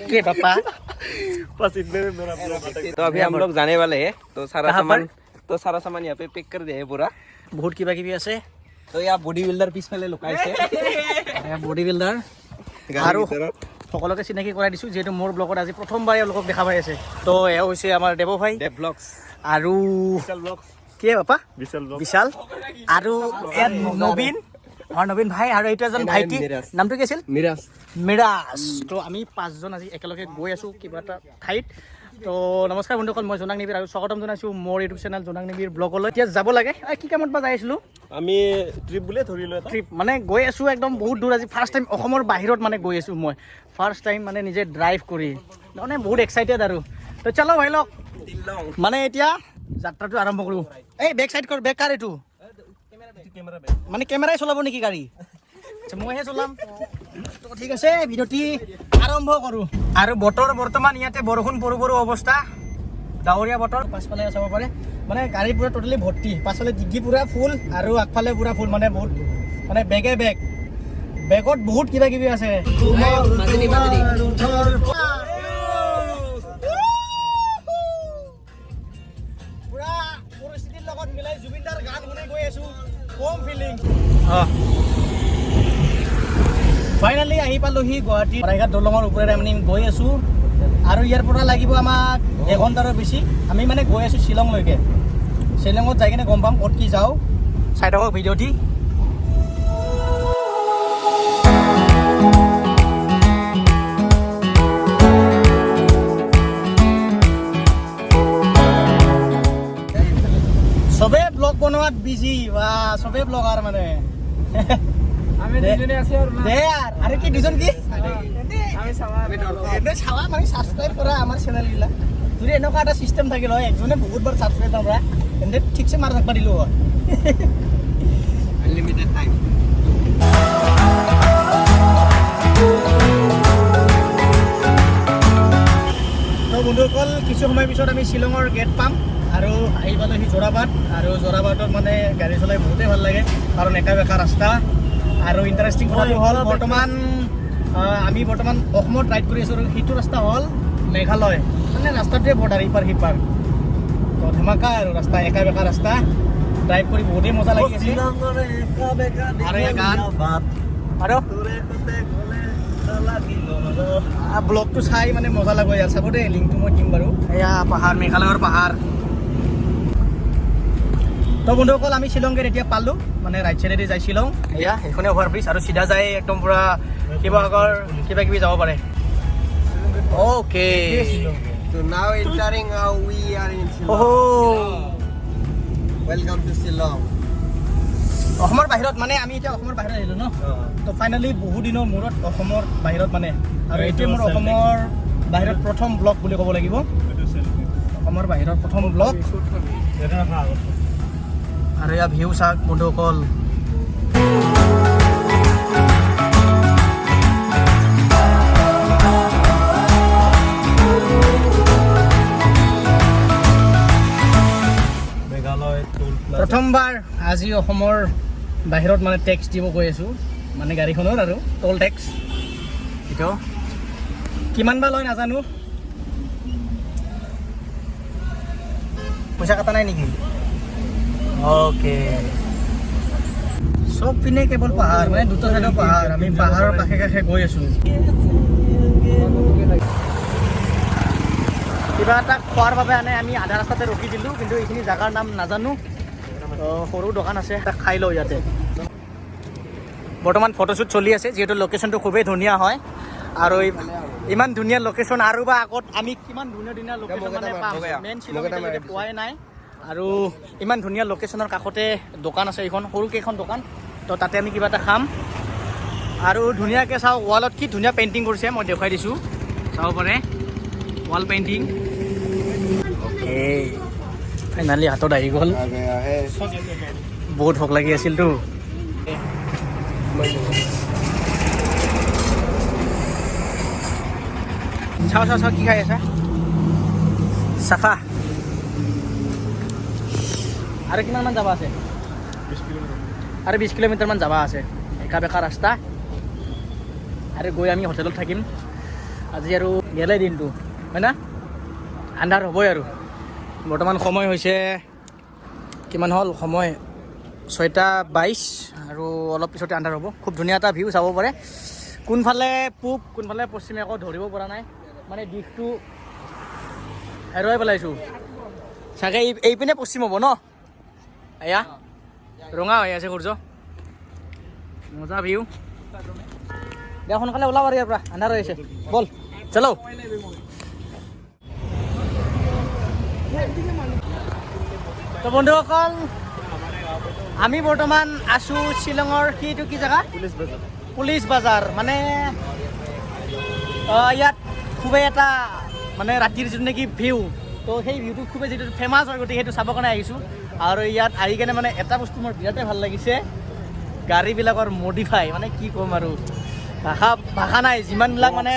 के पापा तो अभी हम लोग जाने वाले हैं तो सारा सामान यहाँ पे पैक कर दिया है पूरा बहुत কিবা কিবি আছে तो यहाँ बॉडी बिल्डर পিছফালে লুকাইছে বডি বিল্ডাৰ আৰু সকলোকে চিনাকি কৰাই দিছোঁ যেহেতু মোৰ ব্লগত আজি প্ৰথমবাৰ এওঁলোকক দেখা পাই আছে তো এয়া হৈছে আমাৰ দেৱ ভাই দেৱ ব্লগছ আৰু কি পাপা বিশাল আৰু ইয়াত নবীন আমাৰ নবীন ভাই আৰু এইটো এজন ভাইটি নামটো কি আছিল মিৰাজ তো আমি পাঁচজন আজি একেলগে গৈ আছোঁ কিবা এটা ঠাইত তো নমস্কাৰ বন্ধুসকল মই জোনাক নিবিৰ আৰু স্বাগতম জনাইছোঁ মোৰ ইউটিউব চেনেল জোনাক নিবিৰ ব্লগলৈ এতিয়া যাব লাগে কি কামত বা যাই আছিলোঁ আমি ট্ৰিপ বুলিয়ে ধৰিলোঁ ট্ৰিপ মানে গৈ আছোঁ একদম বহুত দূৰ আজি ফাৰ্ষ্ট টাইম অসমৰ বাহিৰত মানে গৈ আছোঁ মই ফাৰ্ষ্ট টাইম মানে নিজে ড্ৰাইভ কৰি মানে বহুত এক্সাইটেড আৰু তো চলো ভাই লওক মানে এতিয়া যাত্ৰাটো আৰম্ভ কৰোঁ এই বেক চাইড কৰ বেক কাৰ এইটো মানে কেমেৰাই চলাব নেকি গাড়ী আচ্ছা মইহে চলাম তো ঠিক আছে ভিডিঅ'টি আৰম্ভ কৰোঁ আৰু বতৰ বৰ্তমান ইয়াতে বৰষুণ পৰো পৰো অৱস্থা ডাৱৰীয়া বতৰ পাছফালে চাব পাৰে মানে গাড়ী পুৰা টোটেলি ভৰ্তি পাছফালে ডিগ্গি পুৰা ফুল আৰু আগফালে পুৰা ফুল মানে বহুত মানে বেগত বহুত কিবা কিবি আছে পুৰা পৰিস্থিতিৰ লগত মিলাই জুবিনদাৰ গান শুনি গৈ আছোঁ হোম ফিলিং ফাইনেলি আহি পালোহি গুৱাহাটী শৰাইঘাট দলঙৰ ওপৰেৰে আমি গৈ আছোঁ আৰু ইয়াৰ পৰা লাগিব আমাক এঘণ্টাৰো বেছি আমি মানে গৈ আছোঁ শ্বিলংলৈকে শ্বিলঙত যাই কিনে গম পাম ক'ত কি যাওঁ চাই থাকক ভিডিঅ'টি চবে ব্লগ বনোৱাত বিজি বা চবে ব্লগাৰ মানে আমি দুজনে আছি আৰু দে আৰু কি দুজন কি আমি চাৱা মানে সাবস্ক্ৰাইব কৰা আমাৰ চেনেল গিলা যদি এনেকুৱা এটা চিষ্টেম থাকিল হয় একজনে বহুতবাৰ সাবস্ক্ৰাইব কৰা তেন্তে ঠিকছে মাৰ থাকবা দিলোঁ হয় আনলিমিটেড টাইম তো বন্ধুসকল কিছু সময় পিছত আমি শ্বিলঙৰ গেট পাম আৰু আহি পালোহি যোৰাবাট আৰু যোৰাবাটত মানে গাড়ী চলাই বহুতেই ভাল লাগে কাৰণ একা বেকা ৰাস্তা আৰু ইণ্টাৰেষ্টিং কথাটো হ'ল আমি বৰ্তমান অসমত ৰাইড কৰি আছোঁ আৰু সেইটো ৰাস্তা হ'ল মেঘালয় মানে ৰাস্তাটোৱে বৰ্ডাৰ ইপাৰ সিপাৰ তো ধেমাকা আৰু ৰাস্তা একা বেকা ৰাস্তা ড্ৰাইভ কৰি বহুতেই মজা লাগিছে আৰু গান আৰু ব্লগটো চাই মানে মজা লাগিব ইয়াত চাব দেই লিংকটো মই দিম বাৰু এয়া পাহাৰ মেঘালয়ৰ পাহাৰ তো বন্ধুসকল আমি শ্বিলং গেট এতিয়া পালোঁ মানে ৰাইট চাইডেদি যাই শ্বিলং এয়া সেইখনে অভাৰ ব্ৰিজ আৰু চিধা যাই একদম পুৰা শিৱসাগৰ কিবা কিবি যাব পাৰে okay So now entering we are in Shillong. Welcome to Shillong. অসমৰ বাহিৰত মানে আমি এতিয়া অসমৰ বাহিৰত আহিলোঁ ন তো ফাইনেলি বহু দিনৰ মূৰত অসমৰ বাহিৰত মানে আৰু এইটোৱে মোৰ অসমৰ বাহিৰত প্ৰথম ব্লগ বুলি ক'ব লাগিব অসমৰ বাহিৰত প্ৰথম ব্লগ আৰু এয়া ভিউ চাওক বন্ধুসকল প্ৰথমবাৰ আজি অসমৰ বাহিৰত মানে টেক্স দিব গৈ আছোঁ মানে গাড়ীখনৰ আৰু টোল টেক্স এইটো কিমান বা লয় নাজানো পইচা কটা নাই নেকি অ'কে চব পিনে কেৱল পাহাৰ মানে দুটা চাইডৰ পাহাৰ আমি পাহাৰৰ কাষে কাষে গৈ আছোঁ কিবা এটা খোৱাৰ বাবে আনে আমি আধা ৰাস্তাতে ৰখি দিলোঁ কিন্তু এইখিনি জেগাৰ নাম নাজানো সৰু দোকান আছে এটা খাই লওঁ ইয়াতে বৰ্তমান ফটোশ্বুট চলি আছে যিহেতু লোকেশ্যনটো খুবেই ধুনীয়া হয় আৰু ইমান ধুনীয়া লোকেশ্যন আৰু বা আগত আমি কিমান ধুনীয়া ধুনীয়া লোকেশ্যন মানে পাম মেইন শ্বিলঙলৈকে পোৱাই নাই আৰু ইমান ধুনীয়া লোকেশ্যনৰ কাষতে দোকান আছে এইখন সৰুকেইখন দোকান তো তাতে আমি কিবা এটা খাম আৰু ধুনীয়াকৈ চাওঁ ৱালত কি ধুনীয়া পেইণ্টিং কৰিছে মই দেখুৱাই দিছোঁ চাব পাৰে ৱাল পেইণ্টিং অ'কে ফাইনেলি হাতত আহি গ'ল বহুত ভোক লাগি আছিলতো চাওঁ কি খাই আছা চাফা আৰু কিমানমান যাবা আছে আৰু 20 কিলোমিটাৰমান যাবা আছে একা বেকা ৰাস্তা আৰু গৈ আমি হোটেলত থাকিম আজি আৰু গেলে দিনটো হয় না আন্ধাৰ হ'বই আৰু বৰ্তমান সময় হৈছে কিমান হ'ল সময় 6:22 আৰু অলপ পিছতে আন্ধাৰ হ'ব খুব ধুনীয়া এটা ভিউ চাব পাৰে কোনফালে পূব কোনফালে পশ্চিমে আকৌ ধৰিব পৰা নাই মানে দিশটো হেৰুৱাই পেলাইছোঁ চাগে এইপিনে পশ্চিম হ'ব ন এয়া ৰঙা হৈ আছে সূৰ্য মজা ভিউ দিয়া সোনকালে ওলাব আৰু ইয়াৰ পৰা আন্ধাৰ হৈ আছে বল চলো তো বন্ধুসকল আমি বৰ্তমান আছোঁ শ্বিলঙৰ সেইটো কি জেগা পুলিচ বাজাৰ মানে ইয়াত খুবেই এটা মানে ৰাতিৰ যিটো নেকি ভিউ তো সেই ভিউটো খুবেই যিটো ফেমাছ হয় গতিকে সেইটো চাবৰ কাৰণে আহিছোঁ আৰু ইয়াত আহি কেনে মানে এটা বস্তু মোৰ বিৰাটেই ভাল লাগিছে গাড়ীবিলাকৰ মডিফাই মানে কি ক'ম আৰু ভাষা নাই যিমানবিলাক মানে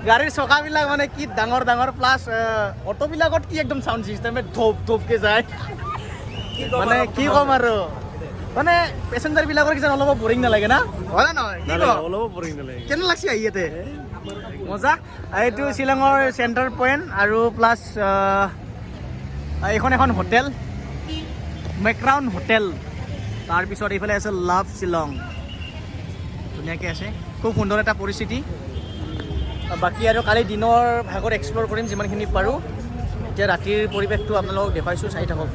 গাড়ীৰ চকাবিলাক মানে কি ডাঙৰ ডাঙৰ প্লাছ অটোবিলাকত কি একদম চাউণ্ড ছিষ্টেমে ধপ ধপকৈ যায় মানে কি ক'ম আৰু মানে পেচেঞ্জাৰবিলাকৰ কিছুমান অলপ বৰিং নালাগে না হয় না নহয় কি অলপ বৰিং নালাগে কেনে লাগছে আহি ইয়াতে মজা এইটো শ্বিলঙৰ চেণ্টাৰ পইণ্ট আৰু প্লাছ এইখন এখন হোটেল মেক্ৰাউন হোটেল তাৰপিছত এইফালে আছে লাভ শ্বিলং ধুনীয়াকৈ আছে খুব সুন্দৰ এটা পৰিস্থিতি বাকী আৰু কালি দিনৰ ভাগত এক্সপ্ল'ৰ কৰিম যিমানখিনি পাৰোঁ এতিয়া ৰাতিৰ পৰিৱেশটো আপোনালোকক দেখুৱাইছোঁ চাই থাকক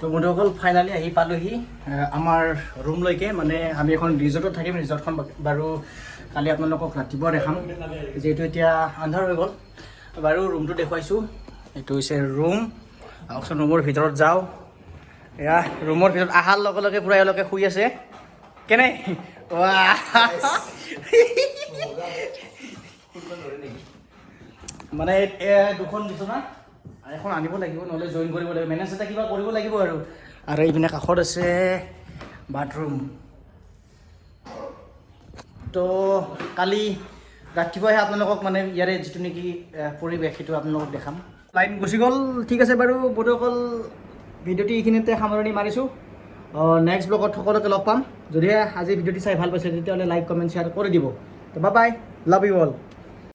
তো বন্ধুসকল ফাইনেলি আহি পালোহি আমাৰ ৰুমলৈকে মানে আমি এখন ৰিজৰ্টত থাকিম ৰিজৰ্টখন বাৰু কালি আপোনালোকক ৰাতিপুৱা দেখাম যিহেতু এতিয়া আন্ধাৰ হৈ গ'ল বাৰু ৰুমটো দেখুৱাইছোঁ এইটো হৈছে ৰুম আহকচোন ৰুমৰ ভিতৰত যাওঁ এয়া ৰুমৰ ভিতৰত অহাৰ লগে লগে পূৰা এওঁলোকে শুই আছে কেনে মানে দুখন বিচনা এখন আনিব লাগিব নহ'লে জইন কৰিব লাগিব মেনেজ এটা কিবা কৰিব লাগিব আৰু এইপিনে কাষত আছে বাথৰুম তো কালি ৰাতিপুৱাহে আপোনালোকক মানে ইয়াৰে যিটো নেকি পৰিৱেশ সেইটো আপোনালোকক দেখাম লাইন গুচি গ'ল ঠিক আছে বাৰু বন্ধুসকল ভিডিঅ'টি এইখিনিতে সামৰণি মাৰিছোঁ নেক্সট ব্লগত সকলোকে লগ পাম যদিহে আজি ভিডিঅ'টি চাই ভাল পাইছে তেতিয়াহ'লে লাইক কমেণ্ট শ্বেয়াৰ কৰি দিব তো bye bye love you all